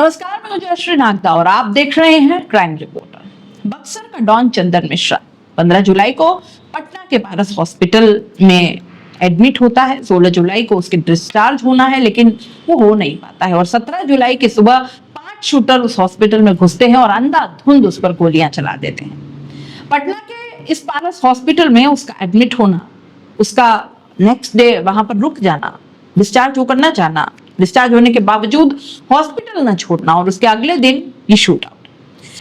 नमस्कार, मैं जयश्री नागदा और आप देख रहे हैं क्राइम रिपोर्टर। बक्सर का डॉन चंदन मिश्रा 15 जुलाई को पटना के पारस हॉस्पिटल में एडमिट होता है। 16 जुलाई को उसके डिस्चार्ज होना है, लेकिन वो हो नहीं पाता है और 17 जुलाई की सुबह 5 शूटर उस हॉस्पिटल में घुसते हैं और अंधाधुंध उस पर गोलियां चला देते हैं। पटना के इस पारस हॉस्पिटल में उसका एडमिट होना, उसका नेक्स्ट डे वहां पर रुक जाना, डिस्चार्ज होकर न जाना, डिस्चार्ज होने के बावजूद हॉस्पिटल न छोड़ना और उसके अगले दिन ये शूट आउट,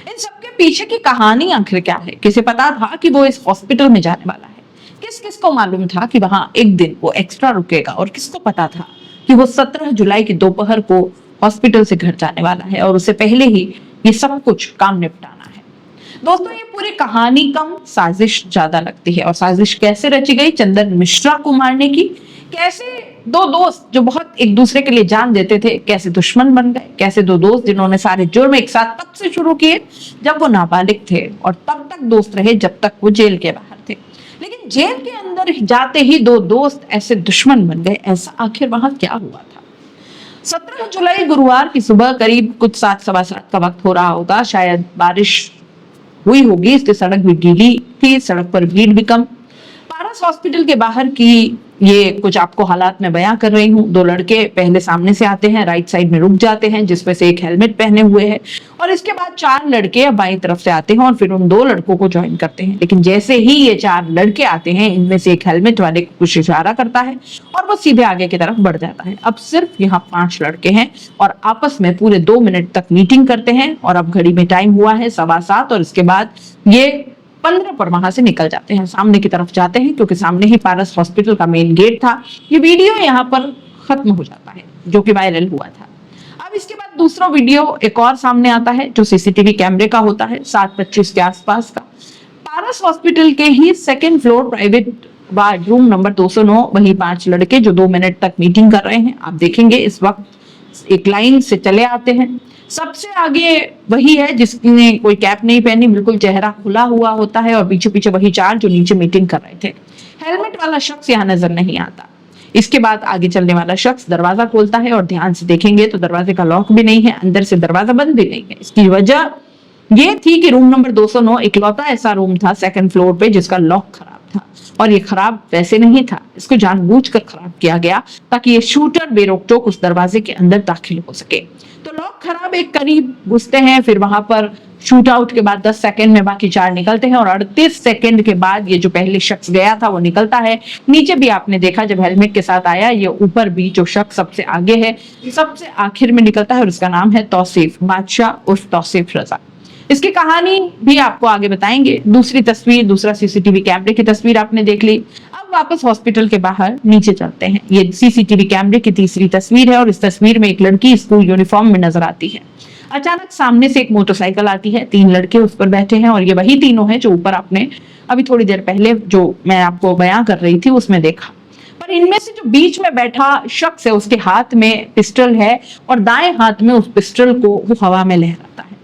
इन सबके पीछे की कहानी आखिर क्या है? किसे पता था कि वो इस हॉस्पिटल में जाने वाला है? किस किस को मालूम था कि वहां एक दिन वो एक्स्ट्रा रुकेगा? और किसको पता था कि वो 17 जुलाई की दोपहर को हॉस्पिटल से घर जाने वाला है और उससे पहले ही ये सब कुछ काम निपटाना है? दोस्तों, ये पूरी कहानी कम, साजिश ज्यादा लगती है। और साजिश कैसे रची गई चंदन मिश्रा को मारने की? कैसे दो दोस्त जो बहुत एक दूसरे के लिए जान देते थे, कैसे दुश्मन बन गए? कैसे दो दोस्त जिन्होंने सारे जुर्म एक साथ तब से शुरू किए जब वो नाबालिग थे और तब तक दोस्त रहे जब तक वो जेल के बाहर थे, लेकिन जेल के अंदर जाते ही दो दोस्त ऐसे दुश्मन बन गए। ऐसा आखिर वहां क्या हुआ था? 17 जुलाई गुरुवार की सुबह करीब कुछ 7 सवा 7 का वक्त हो रहा होगा। शायद बारिश हुई होगी, इसलिए सड़क भी गीली थी, सड़क पर भीड़ भी कम। पारस हॉस्पिटल के बाहर की ये कुछ आपको हालात में बयां कर रही हूँ। दो लड़के पहले सामने से आते हैं, राइट साइड में रुक जाते हैं, जिसमें से एक हेलमेट पहने हुए है, और इसके बाद 4 लड़के बाईं तरफ से आते हैं और फिर उन 2 लड़कों को ज्वाइन करते हैं। लेकिन जैसे ही ये 4 लड़के आते हैं, इनमें से एक हेलमेट वाले को कुछ इशारा करता है और वो सीधे आगे की तरफ बढ़ जाता है। अब सिर्फ यहाँ 5 लड़के हैं और आपस में पूरे 2 मिनट तक मीटिंग करते हैं और अब घड़ी में टाइम हुआ है 7:15 और इसके बाद ये 15 पर वहां से निकल जाते हैं, सामने की तरफ जाते हैं, क्योंकि सामने ही पारस हॉस्पिटल का मेन गेट था। ये वीडियो यहाँ पर खत्म हो जाता है जो कि वायरल हुआ था। अब इसके बाद दूसरा वीडियो एक और सामने आता है जो सीसीटीवी कैमरे का होता है, 7:25 के आसपास का। पारस हॉस्पिटल के ही 2nd floor private ward room number 209, वही 5 लड़के जो 2 मिनट तक मीटिंग कर रहे हैं, आप देखेंगे इस वक्त एक लाइन से चले आते हैं। सबसे आगे वही है जिसने कोई कैप नहीं पहनी, बिल्कुल चेहरा खुला हुआ होता है, और पीछे पीछे वही 4 जो नीचे मीटिंग कर रहे थे। हेलमेट वाला शख्स यहाँ नजर नहीं आता। इसके बाद आगे चलने वाला शख्स दरवाजा खोलता है और ध्यान से देखेंगे तो दरवाजे का लॉक भी नहीं है, अंदर से दरवाजा बंद भी नहीं है। इसकी वजह ये थी कि रूम नंबर 209 इकलौता ऐसा रूम था 2nd फ्लोर पे जिसका लॉक खराब था, और ये खराब वैसे नहीं था, इसको जानबूझकर खराब किया गया ताकि ये शूटर बेरोक-टोक उस दरवाजे के अंदर दाखिल हो सके। तो लॉक खराब, एक करीब घुसते हैं, फिर वहां पर शूट आउट के बाद 10 सेकंड में बाकी 4 निकलते हैं और 38 सेकंड के बाद ये जो पहले शख्स गया था वो निकलता है। नीचे भी आपने देखा जब हेलमेट के साथ आया, ये ऊपर भी जो शख्स सबसे आगे है सबसे आखिर में निकलता है और उसका नाम है तौसीफ बादशाह उर्फ तौसीफ रजा। इसकी कहानी भी आपको आगे बताएंगे। दूसरी तस्वीर, दूसरा सीसीटीवी कैमरे की तस्वीर आपने देख ली। अब वापस हॉस्पिटल के बाहर नीचे चलते हैं। ये सीसीटीवी कैमरे की तीसरी तस्वीर है और इस तस्वीर में एक लड़की स्कूल यूनिफॉर्म में नजर आती है। अचानक सामने से एक मोटरसाइकिल आती है, 3 लड़के उस पर बैठे हैं और ये वही तीनों हैं जो ऊपर आपने अभी थोड़ी देर पहले जो मैं आपको बयां कर रही थी उसमें देखा। पर इनमें से जो बीच में बैठा शख्स है उसके हाथ में पिस्टल है और दाएं हाथ में उस पिस्टल को वो हवा में लहराता है।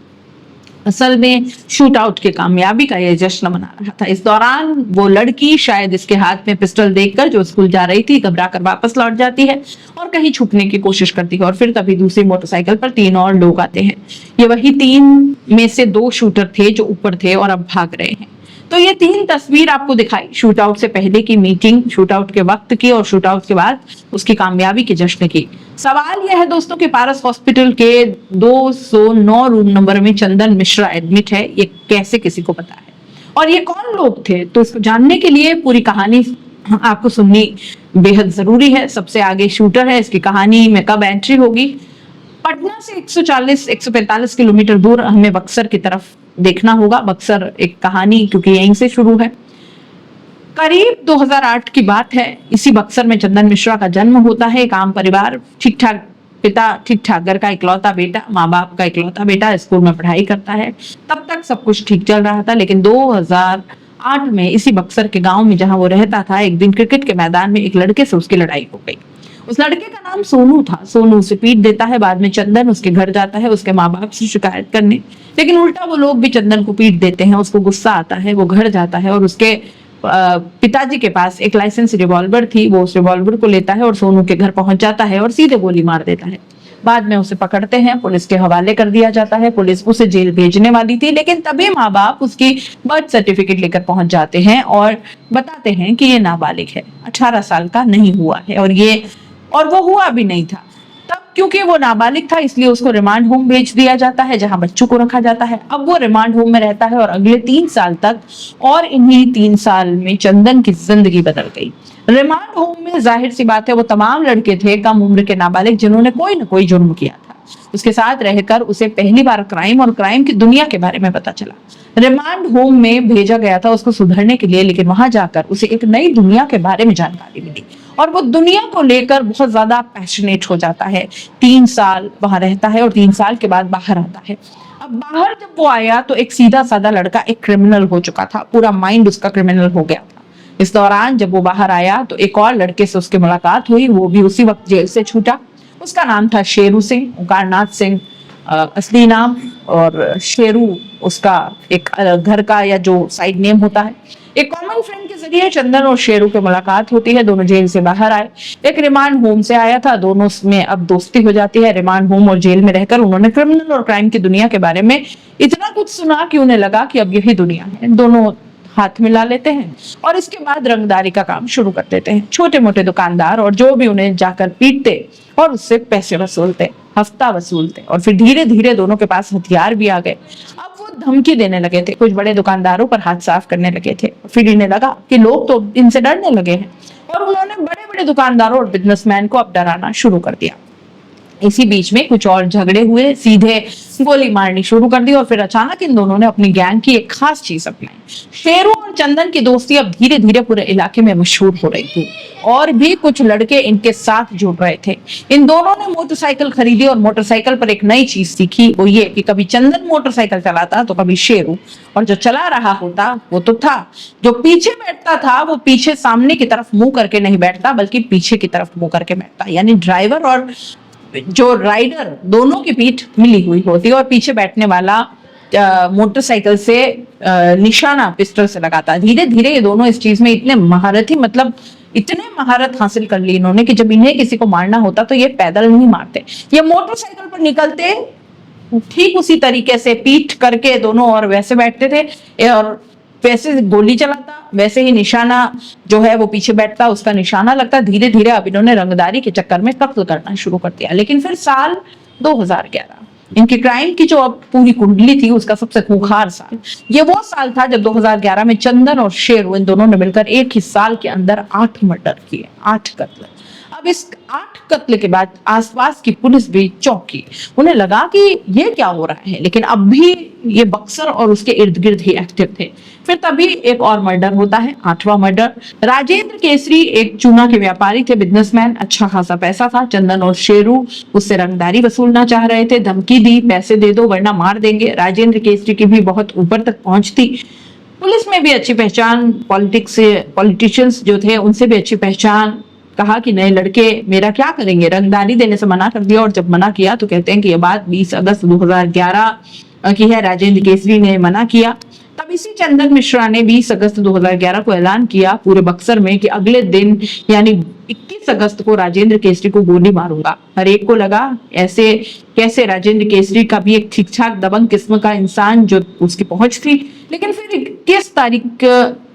असल में शूट आउट की कामयाबी का ये जश्न मना रहा था। इस दौरान वो लड़की शायद इसके हाथ में पिस्टल देखकर जो स्कूल जा रही थी घबरा कर वापस लौट जाती है और कहीं छुपने की कोशिश करती है, और फिर तभी दूसरी मोटरसाइकिल पर 3 और लोग आते हैं। ये वही 3 में से 2 शूटर थे जो ऊपर थे और अब भाग रहे हैं। तो ये 3 तस्वीर आपको दिखाई, शूट आउट से पहले की मीटिंग, शूट आउट के वक्त की और शूट आउट के बाद उसकी कामयाबी के जश्न की। सवाल यह है दोस्तों कि पारस हॉस्पिटल के 209 रूम नंबर में चंदन मिश्रा एडमिट है, ये कैसे किसी को पता है और ये कौन लोग थे? तो इसको जानने के लिए पूरी कहानी आपको सुननी बेहद जरूरी है। सबसे आगे शूटर है, इसकी कहानी में कब एंट्री होगी? पटना से 140-145 किलोमीटर दूर हमें बक्सर की तरफ देखना होगा। बक्सर एक कहानी क्योंकि यहीं से शुरू है। करीब 2008 की बात है। इसी बक्सर में चंदन मिश्रा का जन्म होता है। एक आम परिवार, ठीक ठाक पिता, ठीक ठाक घर का इकलौता बेटा, माँ बाप का इकलौता बेटा, स्कूल में पढ़ाई करता है। तब तक सब कुछ ठीक चल रहा था, लेकिन 2008 में इसी बक्सर के गांव में जहां वो रहता था, एक दिन क्रिकेट के मैदान में एक लड़के से उसकी लड़ाई हो गई। उस लड़के का नाम सोनू था। सोनू उसे पीट देता है। बाद में चंदन उसके घर जाता है उसके माँ बाप से शिकायत करने, लेकिन उल्टा वो लोग भी चंदन को पीट देते हैं। उसको गुस्सा आता है, वो घर जाता है और उसके पिताजी के पास एक लाइसेंस रिवॉल्वर थी। वो उस रिवॉल्वर को लेता है और सोनू के घर पहुंच जाता है और सीधे गोली मार देता है। बाद में उसे पकड़ते हैं, पुलिस के हवाले कर दिया जाता है। पुलिस उसे जेल भेजने वाली थी, लेकिन तभी माँ बाप उसकी बर्थ सर्टिफिकेट लेकर पहुंच जाते हैं और बताते हैं कि ये नाबालिग है, 18 साल का नहीं हुआ है। और वो हुआ भी नहीं था तब, क्योंकि वो नाबालिग था इसलिए उसको रिमांड होम भेज दिया जाता है, जहां बच्चों को रखा जाता है। अब वो रिमांड होम में रहता है और अगले 3 साल तक, और इन्हीं 3 साल में चंदन की जिंदगी बदल गई। रिमांड होम में जाहिर सी बात है वो तमाम लड़के थे कम उम्र के नाबालिग जिन्होंने कोई ना कोई जुर्म किया था। उसके साथ रहकर उसे पहली बार क्राइम और क्राइम की दुनिया के बारे में पता चला। रिमांड होम में भेजा गया था उसको सुधरने के लिए, लेकिन वहां जाकर उसे एक नई दुनिया के बारे में जानकारी मिली और वो दुनिया को लेकर बहुत ज्यादा पैशनेट हो जाता है। 3 साल वहां रहता है और 3 साल के बाद बाहर आता है। अब बाहर जब वो आया तो एक सीधा साधा लड़का एक क्रिमिनल हो चुका था, पूरा माइंड उसका क्रिमिनल हो गया था। इस दौरान जब वो बाहर आया तो एक और लड़के से उसकी मुलाकात हुई, वो भी उसी वक्त जेल से छूटा। उसका नाम था शेरू सिंह, ओंकारनाथ सिंह असली नाम, और शेरू उसका एक घर का या जो साइड नेम होता है। एक कॉमन फ्रेंड के जरिए चंदन और शेरू की मुलाकात होती है। दोनों जेल से बाहर आए, एक रिमांड होम से आया था, दोनों में अब दोस्ती हो जाती है। रिमांड होम और जेल में रहकर उन्होंने क्रिमिनल और क्राइम की दुनिया के बारे में इतना कुछ सुना कि उन्हें लगा कि अब यही दुनिया है। दोनों हाथ मिला लेते हैं और इसके बाद रंगदारी का काम शुरू कर देते हैं। छोटे मोटे दुकानदार और जो भी उन्हें जाकर पीटते और उससे पैसे वसूलते, हफ्ता वसूलते, और फिर धीरे धीरे दोनों के पास हथियार भी आ गए। अब वो धमकी देने लगे थे, कुछ बड़े दुकानदारों पर हाथ साफ करने लगे थे। फिर इन्हें लगा कि लोग तो इनसे डरने लगे हैं और उन्होंने बड़े बड़े दुकानदारों और बिजनेसमैन को अब डराना शुरू कर दिया। इसी बीच में कुछ और झगड़े हुए, सीधे गोली मारनी शुरू कर दी और फिर अचानक इन दोनों ने अपनी गैंग की एक खास चीज अपनाई। शेरू और चंदन की दोस्ती अब धीरे धीरे पूरे इलाके में मशहूर हो रही थी और भी कुछ लड़के इनके साथ जुड़ रहे थे। इन दोनों ने मोटरसाइकिल खरीदी और मोटरसाइकिल पर एक नई चीज सीखी, वो ये कि कभी चंदन मोटरसाइकिल चलाता तो कभी शेरू, और जो चला रहा होता वो तो था, जो पीछे बैठता था वो पीछे सामने की तरफ मुंह करके नहीं बैठता बल्कि पीछे की तरफ मुंह करके बैठता। यानी ड्राइवर और जो राइडर दोनों की पीठ मिली हुई होती है और पीछे बैठने वाला मोटरसाइकिल से निशाना पिस्टल से लगाता है। धीरे धीरे ये दोनों इस चीज में इतने महारथी, मतलब इतने महारत हासिल कर ली इन्होंने कि जब इन्हें किसी को मारना होता तो ये पैदल नहीं मारते, ये मोटरसाइकिल पर निकलते ठीक उसी तरीके से पीठ करके दोनों और वैसे बैठते थे और वैसे गोली चलाता, वैसे ही निशाना जो है वो पीछे बैठता, उसका निशाना लगता। धीरे धीरे अब इन्होंने रंगदारी के चक्कर में कत्ल करना शुरू कर दिया। लेकिन फिर साल 2011, इनकी क्राइम की जो अब पूरी कुंडली थी उसका सबसे खूंखार साल, ये वो साल था जब 2011 में चंदन और शेरू इन दोनों ने मिलकर एक ही साल के अंदर 8 मर्डर किए, 8 कत्ल। अब इस 8 कत्ल के बाद आसपास की पुलिस भी चौंकी, उन्हें लगा कि ये क्या हो रहा है, लेकिन अब भी ये बक्सर और उसके इर्द गिर्द ही एक्टिव थे। फिर तभी एक और मर्डर होता है, 8वां मर्डर। राजेंद्र केसरी एक चूना के व्यापारी थे, बिजनेसमैन, अच्छा खासा पैसा था। चंदन और शेरू उससे रंगदारी वसूलना चाह रहे थे, धमकी दी, पैसे दे दो वरना मार देंगे। राजेंद्र केसरी की भी बहुत ऊपर तक पहुंच थी, पुलिस में भी अच्छी पहचान, पॉलिटिशियंस जो थे उनसे भी अच्छी पहचान। कहा कि नए लड़के मेरा क्या करेंगे, रंगदारी देने से मना कर दिया। और जब मना किया तो कहते हैं कि ये बात 20 अगस्त 2011 की है, राजेंद्र केसरी ने मना किया। तब इसी चंदन मिश्रा ने 20 अगस्त 2011 को ऐलान किया पूरे बक्सर में कि अगले दिन यानी 21 अगस्त को राजेंद्र केसरी को गोली मारूंगा। हर एक को लगा ऐसे कैसे, राजेंद्र केसरी का भी एक ठीक ठाक दबंग किस्म का इंसान जो उसकी पहुंच थी। लेकिन फिर 21 तारीख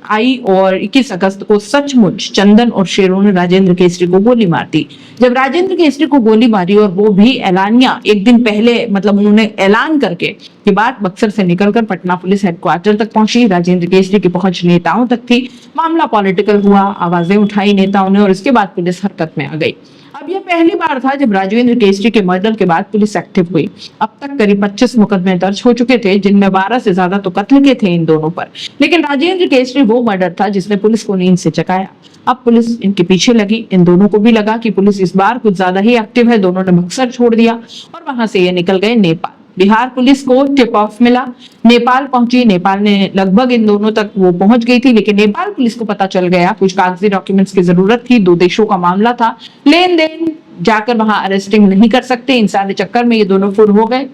आई और 21 अगस्त को सचमुच चंदन और शेरू ने राजेंद्र केसरी को गोली मार दी। जब राजेंद्र केसरी को गोली मारी और वो भी ऐलानिया एक दिन पहले, मतलब उन्होंने ऐलान करके, ये बात बक्सर से निकलकर पटना पुलिस हेडक्वार्टर तक पहुंची। राजेंद्र केसरी की पहुंच नेताओं तक थी, मामला पॉलिटिकल हुआ, आवाजें उठाई नेताओं ने और इसके बाद पुलिस हरकत में आ गई। अब यह पहली बार था जब राजेंद्र केसरी के मर्डर के बाद पुलिस एक्टिव हुई। अब तक करीब 25 मुकदमे दर्ज हो चुके थे, जिनमें 12 से ज्यादा तो कत्ल के थे इन दोनों पर। लेकिन राजेंद्र केसरी वो मर्डर था जिसने पुलिस को नींद से जगाया। अब पुलिस इनके पीछे लगी, इन दोनों को भी लगा कि पुलिस इस बार कुछ ज्यादा ही एक्टिव है। दोनों ने बक्सर छोड़ दिया और वहां से ये निकल गए नेपाल। बिहार पुलिस को टिप ऑफ मिला, नेपाल पहुंची। नेपाल ने लगभग इन दोनों तक वो पहुंच गई थी, लेकिन नेपाल पुलिस को पता चल गया कुछ कागजी डॉक्यूमेंट्स की जरूरत थी। 2 देशों का मामला था, लेन देन जाकर वहां अरेस्टिंग नहीं कर सकते। इन सारे चक्कर में ये दोनों फुर हो गए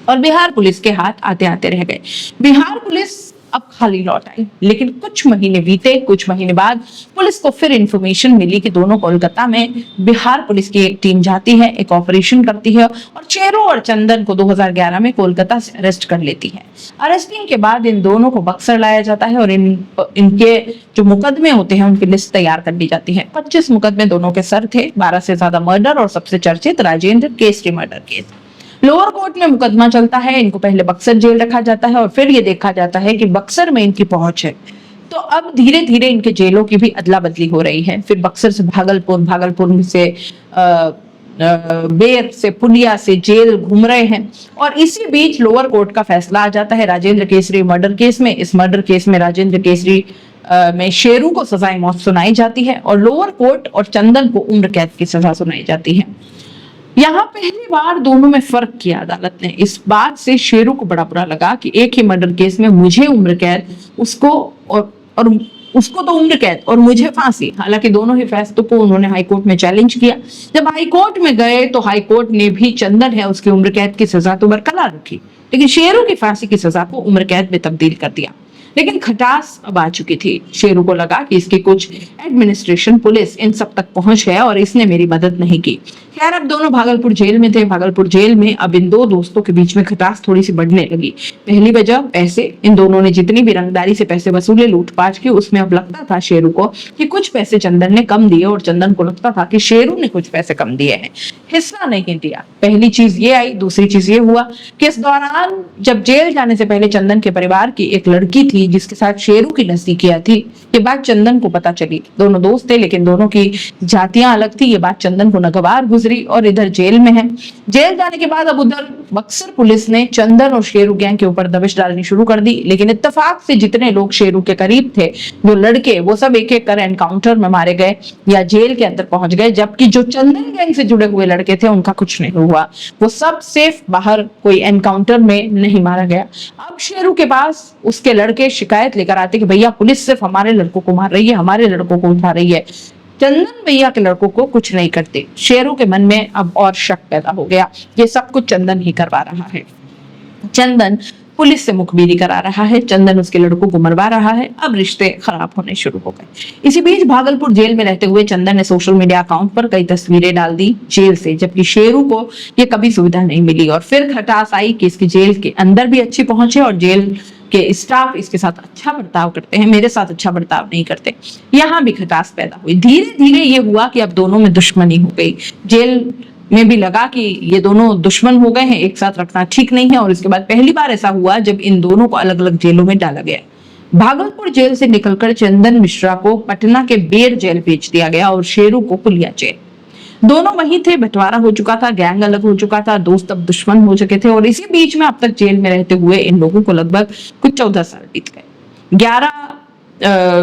और बिहार पुलिस के हाथ आते आते रह गए। बिहार पुलिस अब खाली लौट आई। लेकिन कुछ महीने बीते, कुछ महीने बाद पुलिस को फिर इंफॉर्मेशन मिली कि दोनों कोलकाता में बिहार पुलिस की एक टीम जाती है, एक ऑपरेशन करती है और चेरू और चंदन को 2011 में कोलकाता से अरेस्ट कर लेती है। अरेस्टिंग के बाद इन दोनों को बक्सर लाया जाता है और इनके जो मुकदमे होते हैं उनकी लिस्ट तैयार कर ली जाती है। 25 मुकदमे दोनों के सर थे, 12 से ज्यादा मर्डर और सबसे चर्चित Rajendra Kesari murder case. Lower court में मुकदमा चलता है, इनको पहले बक्सर जेल रखा जाता है और फिर ये देखा जाता है कि बक्सर में इनकी पहुंच है, तो अब धीरे धीरे इनके जेलों की भी अदला बदली हो रही है। फिर बक्सर से भागलपुर, भागलपुर से बेर से पुलिया से जेल घूम रहे हैं और इसी बीच लोअर कोर्ट का फैसला आ जाता है राजेंद्र केसरी मर्डर केस में। इस मर्डर केस में राजेंद्र केसरी में शेरू को सजाए मौत सुनाई जाती है और लोअर कोर्ट और चंदन को उम्र कैद की सजा सुनाई जाती है। यहाँ पहली बार दोनों में फर्क किया अदालत ने। इस बात से शेरू को बड़ा बुरा लगा कि एक ही मर्डर केस में मुझे उम्र कैद, उसको और उसको तो उम्र कैद और मुझे फांसी। हालांकि दोनों ही फैसलों को उन्होंने हाईकोर्ट में चैलेंज किया। जब हाईकोर्ट में गए तो हाईकोर्ट ने भी चंदन है उसकी उम्र कैद की सजा तो बरकरार रखी, लेकिन शेरू की फांसी की सजा को उम्र कैद में तब्दील कर दिया। लेकिन खटास अब आ चुकी थी। शेरू को लगा कि इसकी कुछ एडमिनिस्ट्रेशन, पुलिस इन सब तक पहुंच है और इसने मेरी मदद नहीं की। खैर, अब दोनों भागलपुर जेल में थे। भागलपुर जेल में अब इन दो दोस्तों के बीच में खटास थोड़ी सी बढ़ने लगी। पहली वजह पैसे। इन दोनों ने जितनी भी रंगदारी से पैसे वसूले, लूटपाट की, उसमें अब लगता था शेरू को कि कुछ पैसे चंदन ने कम दिए और चंदन को लगता था कि शेरू ने कुछ पैसे कम दिए हैं, हिस्सा नहीं दिया। पहली चीज ये आई। दूसरी चीज ये हुआ कि इस दौरान जब जेल जाने से पहले चंदन के परिवार की एक लड़की थी जिसके साथ शेरू की नजदीकियां थी, ये बात चंदन को पता चली। दोनों दोस्त थे लेकिन दोनों की जातियां अलग थी। ये बात चंदन को नागवार गुजरी और इधर जेल में है। जेल जाने के बाद अब उधर बक्सर पुलिस ने चंदन और शेरू गैंग के ऊपर दबिश डालनी शुरू कर दी। लेकिन इत्तेफाक से जितने लोग शेरू के करीब थे, जो लड़के, वो सब एक एक कर एनकाउंटर में मारे गए या जेल के अंदर पहुंच गए, जबकि जो चंदन गैंग से जुड़े हुए लड़के थे उनका कुछ नहीं हुआ। वो सब सेफ बाहर, कोई एनकाउंटर में नहीं मारा गया। अब शेरू के पास उसके लड़के शिकायत लेकर आते कि भैया पुलिस सिर्फ हमारे लड़कों को मार रही है, हमारे लड़कों को उठा रही है, चंदन भैया के लड़कों को कुछ नहीं करते। शेरू के मन में अब और शक पैदा हो गया, ये सब कुछ चंदन ही करवा रहा है। चंदन पुलिस से मुखबिरी करा रहा है, चंदन उसके लड़कों को मरवा रहा है। अब रिश्ते खराब होने शुरू हो गए। इसी बीच भागलपुर जेल में रहते हुए चंदन ने सोशल मीडिया अकाउंट पर कई तस्वीरें डाल दी जेल से, जबकि शेरू को ये कभी सुविधा नहीं मिली। और फिर खटास आई कि इसकी जेल के अंदर भी अच्छी पहुंच है और जेल के स्टाफ इसके साथ अच्छा बर्ताव करते हैं, मेरे साथ अच्छा बर्ताव नहीं करते। यहाँ भी खटास पैदा हुई। धीरे धीरे ये हुआ कि अब दोनों में दुश्मनी हो गई। जेल में भी लगा कि ये दोनों दुश्मन हो गए हैं, एक साथ रखना ठीक नहीं है। और इसके बाद पहली बार ऐसा हुआ जब इन दोनों को अलग अलग जेलों में डाला गया। भागलपुर जेल से निकलकर चंदन मिश्रा को पटना के बेर जेल भेज दिया गया और शेरू को पुलिया जेल। दोनों वहीं थे, बंटवारा हो चुका था, गैंग अलग हो चुका था, दोस्त अब दुश्मन हो चुके थे। और इसी बीच में अब तक जेल में रहते हुए इन लोगों को लगभग कुछ 14 साल बीत गए। 11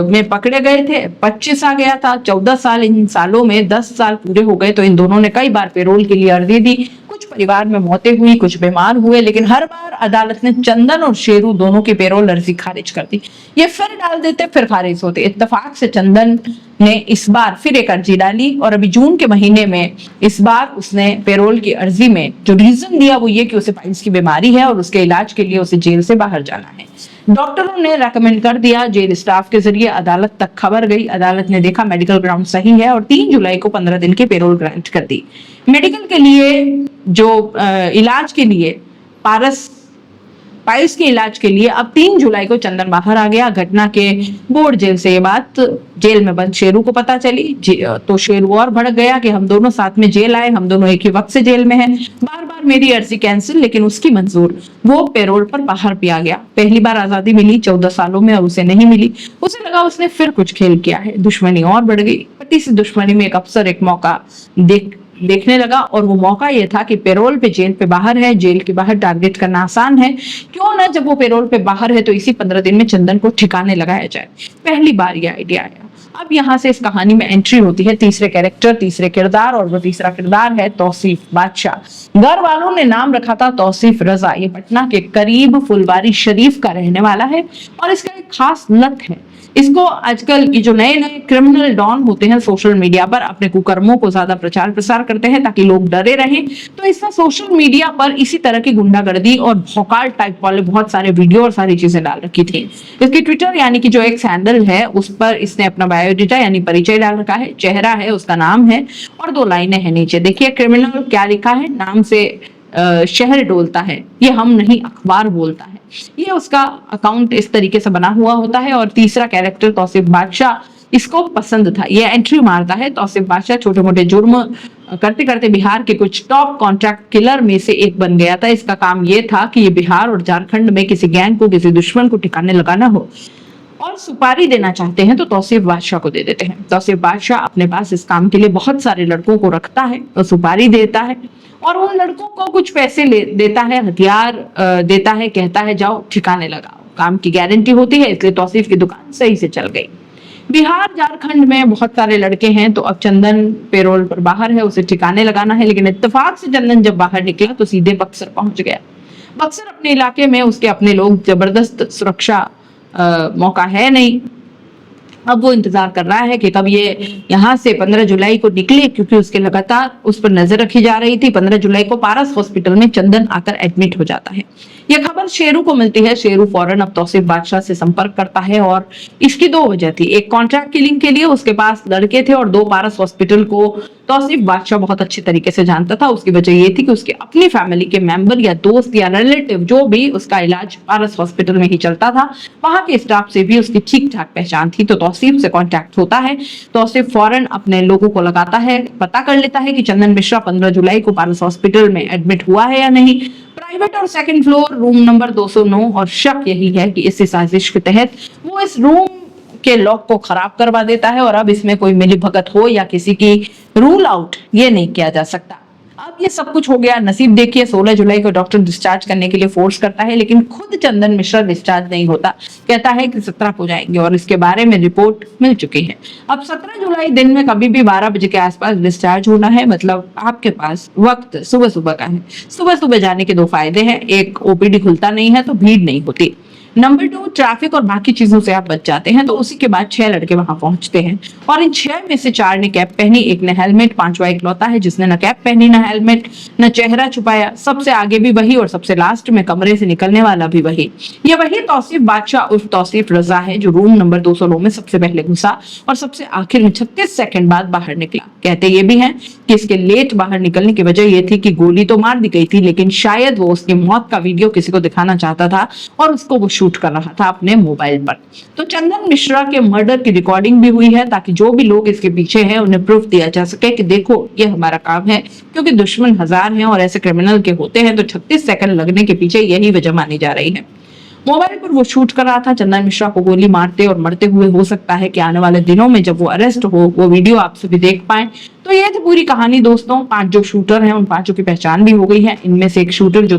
में पकड़े गए थे, 25 आ गया था, 14 साल, इन सालों में 10 साल पूरे हो गए। तो इन दोनों ने कई बार पेरोल के लिए अर्जी दी। कुछ परिवार में मौतें हुई, कुछ बीमार हुए, लेकिन हर बार अदालत ने चंदन और शेरू दोनों की पेरोल अर्जी खारिज कर दी। ये फिर डाल देते, फिर खारिज होते। इत्तेफाक से चंदन ने इस बार फिर एक अर्जी डाली और अभी जून के महीने में इस बार उसने पेरोल की अर्जी में जो रीजन दिया वो ये कि उसे पाइल्स की बीमारी है और उसके इलाज के लिए उसे जेल से बाहर जाना है। डॉक्टरों ने रेकमेंड कर दिया, जेल स्टाफ के जरिए अदालत तक खबर गई। अदालत ने देखा मेडिकल ग्राउंड सही है और 3 जुलाई को 15 दिन की पेरोल ग्रांट कर दी। मेडिकल के लिए जो इलाज के लिए पाइल्स के इलाज के लिए अब 3 जुलाई को चंदन बाहर आ गया। घटना के बोर्ड जेल से ये बात जेल में बंद शेरू को पता चली तो शेरू और भड़क गया कि हम दोनों साथ में जेल आए, हम दोनों एक ही वक्त से जेल में हैं। बार बार मेरी अर्जी कैंसिल, लेकिन उसकी मंजूर। वो पेरोल पर बाहर भी आ गया। पहली बार आजादी मिली 14 सालों में और उसे नहीं मिली। उसे लगा उसने फिर कुछ खेल किया है। दुश्मनी और बढ़ गई। पट्टी सी दुश्मनी में एक अफसर एक मौका देखने लगा और वो मौका ये था कि पेरोल पे जेल पे बाहर है, जेल के बाहर टारगेट करना आसान है, क्यों ना जब वो पेरोल पे बाहर है तो इसी 15 दिन में चंदन को ठिकाने लगाया जाए। पहली बार ये आइडिया आया। अब यहाँ से इस कहानी में एंट्री होती है तीसरे कैरेक्टर, तीसरे किरदार, और वो तीसरा किरदार है तौसीफ बादशाह। घर वालों ने नाम रखा था तौसीफ रजा। ये पटना के करीब फुलवारी शरीफ का रहने वाला है और इसका एक खास लत है इसको आजकल ये जो नए नए क्रिमिनल डॉन होते हैं सोशल मीडिया पर अपने कुकर्मों को ज्यादा प्रचार प्रसार करते हैं ताकि लोग डरे रहें, तो इसने सोशल मीडिया पर इसी तरह की गुंडागर्दी और भौकाल टाइप वाले बहुत सारे वीडियो और सारी चीजें डाल रखी थी। इसकी ट्विटर यानी कि जो एक हैंडल है उस पर इसने अपना बायोडाटा यानी परिचय डाल रखा है, चेहरा है, उसका नाम है और 2 लाइनें हैं नीचे। देखिए क्रिमिनल क्या लिखा है, नाम से शहर डोलता है, ये हम नहीं अखबार बोलता है। ये उसका अकाउंट इस तरीके से बना हुआ होता है। और तीसरा कैरेक्टर तौसीफ बादशाह, इसको पसंद था, ये एंट्री मारता है। तौसीफ बादशाह छोटे मोटे जुर्म करते करते बिहार के कुछ टॉप कॉन्ट्रैक्ट किलर में से एक बन गया था। इसका काम ये था कि ये बिहार और झारखंड में किसी गैंग को, किसी दुश्मन को ठिकाने लगाना हो और सुपारी देना चाहते हैं तो तौसीफ बादशाह को दे देते हैं। तौसीफ बादशाह अपने पास इस काम के लिए बहुत सारे लड़कों को रखता है और सुपारी देता है और उन लड़कों को कुछ पैसे देता है, हथियार देता है, कहता है जाओ ठिकाने लगाओ। काम की गारंटी होती है, इसलिए तौसीफ की दुकान सही से चल गई। बिहार झारखंड में बहुत सारे लड़के हैं, तो अब चंदन पेरोल पर बाहर है, उसे ठिकाने लगाना है। लेकिन इत्तेफाक से चंदन जब बाहर निकला तो सीधे बक्सर पहुंच गया। बक्सर अपने इलाके में उसके अपने लोग, जबरदस्त सुरक्षा मौका है नहीं। अब वो इंतजार कर रहा है कि कब ये यहाँ से 15 जुलाई को निकले, क्योंकि उसके लगातार उस पर नजर रखी जा रही थी। 15 जुलाई को पारस हॉस्पिटल में चंदन आकर एडमिट हो जाता है। यह खबर शेरू को मिलती है। शेरू फौरन अब तौसीफ बादशाह से संपर्क करता है और इसकी 2 वजह थी। एक, कॉन्ट्रैक्ट किलिंग के लिए उसके पास लड़के थे और 2, पारस हॉस्पिटल को तौसीफ बादशाह बहुत अच्छे तरीके से जानता था। उसकी वजह ये थी कि उसके अपनी फैमिली के मेंबर या दोस्त या रिलेटिव जो भी, उसका इलाज पारस हॉस्पिटल में ही चलता था, वहां के स्टाफ से भी उसकी ठीक ठाक पहचान थी। तो तौसीफ से कॉन्टैक्ट होता है। तौसीफ फौरन अपने लोगों को लगाता है, पता कर लेता है कि चंदन मिश्रा 15 जुलाई को पारस हॉस्पिटल में एडमिट हुआ है या नहीं। प्राइवेट और 2nd फ्लोर रूम नंबर 209, और शक यही है कि इसी साजिश के तहत वो इस रूम के लॉक को खराब करवा देता है और अब इसमें कोई मिलीभगत हो या किसी की रूल आउट ये नहीं किया जा सकता। अब ये सब कुछ हो गया। नसीब देखिए 16 जुलाई को डॉक्टर डिस्चार्ज करने के लिए फोर्स करता है, लेकिन खुद चंदन मिश्रा डिस्चार्ज नहीं होता। कहता है कि 17 को जाएंगे और इसके बारे में रिपोर्ट मिल चुकी है। अब 17 जुलाई दिन में कभी भी 12 बजे के आसपास डिस्चार्ज होना है, मतलब आपके पास वक्त सुबह सुबह का है। सुबह सुबह जाने के 2 फायदे हैं। एक, ओपीडी खुलता नहीं है तो भीड़ नहीं होती। नंबर 2, ट्रैफिक और बाकी चीजों से आप बच जाते हैं। तो उसी के बाद 6 लड़के वहां पहुंचते हैं और इन 6 में से 4 ने कैप पहनी, 1 ने हेलमेट, 5वां इकलौता है जिसने न कैप पहनी, न हेलमेट, न चेहरा छुपाया। सबसे आगे भी वही और सबसे लास्ट में कमरे से निकलने वाला भी वही। ये वही तौसीफ बादशाह उर्फ तौसीफ रजा है जो रूम नंबर 209 में सबसे पहले घुसा और सबसे आखिर में 36 सेकंड बाद बाहर निकला। कहते ये भी हैं कि इसके लेट बाहर निकलने की वजह ये थी कि गोली तो मार दी गई थी, लेकिन शायद वो उसकी मौत का वीडियो किसी को दिखाना चाहता था और उसको वो शूट कर रहा था अपने मोबाइल पर। तो चंदन मिश्रा के मर्डर की रिकॉर्डिंग भी हुई है ताकि जो भी लोग इसके पीछे हैं उन्हें प्रूफ दिया जा सके कि देखो ये हमारा काम है, क्योंकि दुश्मन हजार हैं और ऐसे क्रिमिनल के होते हैं। तो 36 सेकंड लगने के पीछे यही वजह मानी जा रही है। मोबाइल पर वो शूट कर रहा था। चंदन मिश्रा को गोली मारते और मरते हुए हो सकता है कि आने वाले दिनों में जब वो अरेस्ट हो वो वीडियो आप सभी देख पाए। तो ये थी पूरी कहानी दोस्तों। 5 जो शूटर हैं उन 5 की पहचान भी हो गई है। इनमें से एक शूटर जो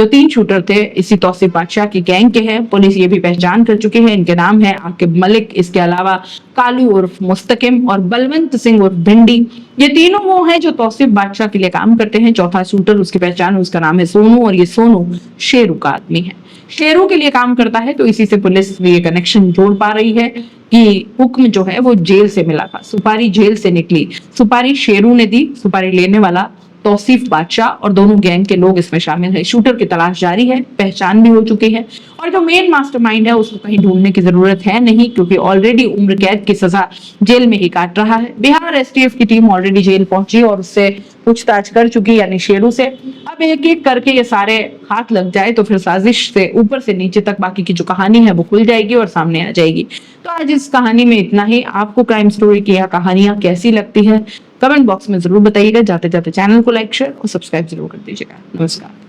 तीन शूटर थे इसी तौसीफ बादशाह की गैंग के हैं। पुलिस ये भी पहचान कर चुकी है। इनके नाम है आकिब मलिक, इसके अलावा कालू उर्फ मुस्तकिम और बलवंत सिंह उर्फ भिंडी। ये तीनों वो हैं जो तौसीफ बादशाह के लिए काम करते हैं। चौथा शूटर उसकी पहचान, उसका नाम है सोनू और ये सोनू शेरू का आदमी है, शेरू के लिए काम करता है। तो इसी से पुलिस ये कनेक्शन जोड़ पा रही है कि हुक्म जो है वो जेल से मिला था, सुपारी जेल से निकली, सुपारी शेरू ने दी, सुपारी लेने वाला तौसीफ बादशाह और दोनों गैंग के लोग इसमें शामिल है। शूटर की तलाश जारी है, पहचान भी हो चुकी है और जो मेन मास्टरमाइंड है उसको कहीं ढूंढने की जरूरत है नहीं, क्योंकि ऑलरेडी उम्र कैद की सजा जेल में ही काट रहा है। बिहार एसटीएफ की टीम ऑलरेडी जेल पहुंची और उससे पूछताछ कर चुकी, यानी शेरू से। अब एक एक करके ये सारे हाथ लग जाए तो फिर साजिश से ऊपर से नीचे तक बाकी की जो कहानी है वो खुल जाएगी और सामने आ जाएगी। तो आज इस कहानी में इतना ही। आपको क्राइम स्टोरी की यह कहानियां कैसी लगती है कमेंट बॉक्स में जरूर बताइएगा। जाते जाते चैनल को लाइक, शेयर और सब्सक्राइब जरूर कर दीजिएगा। नमस्कार।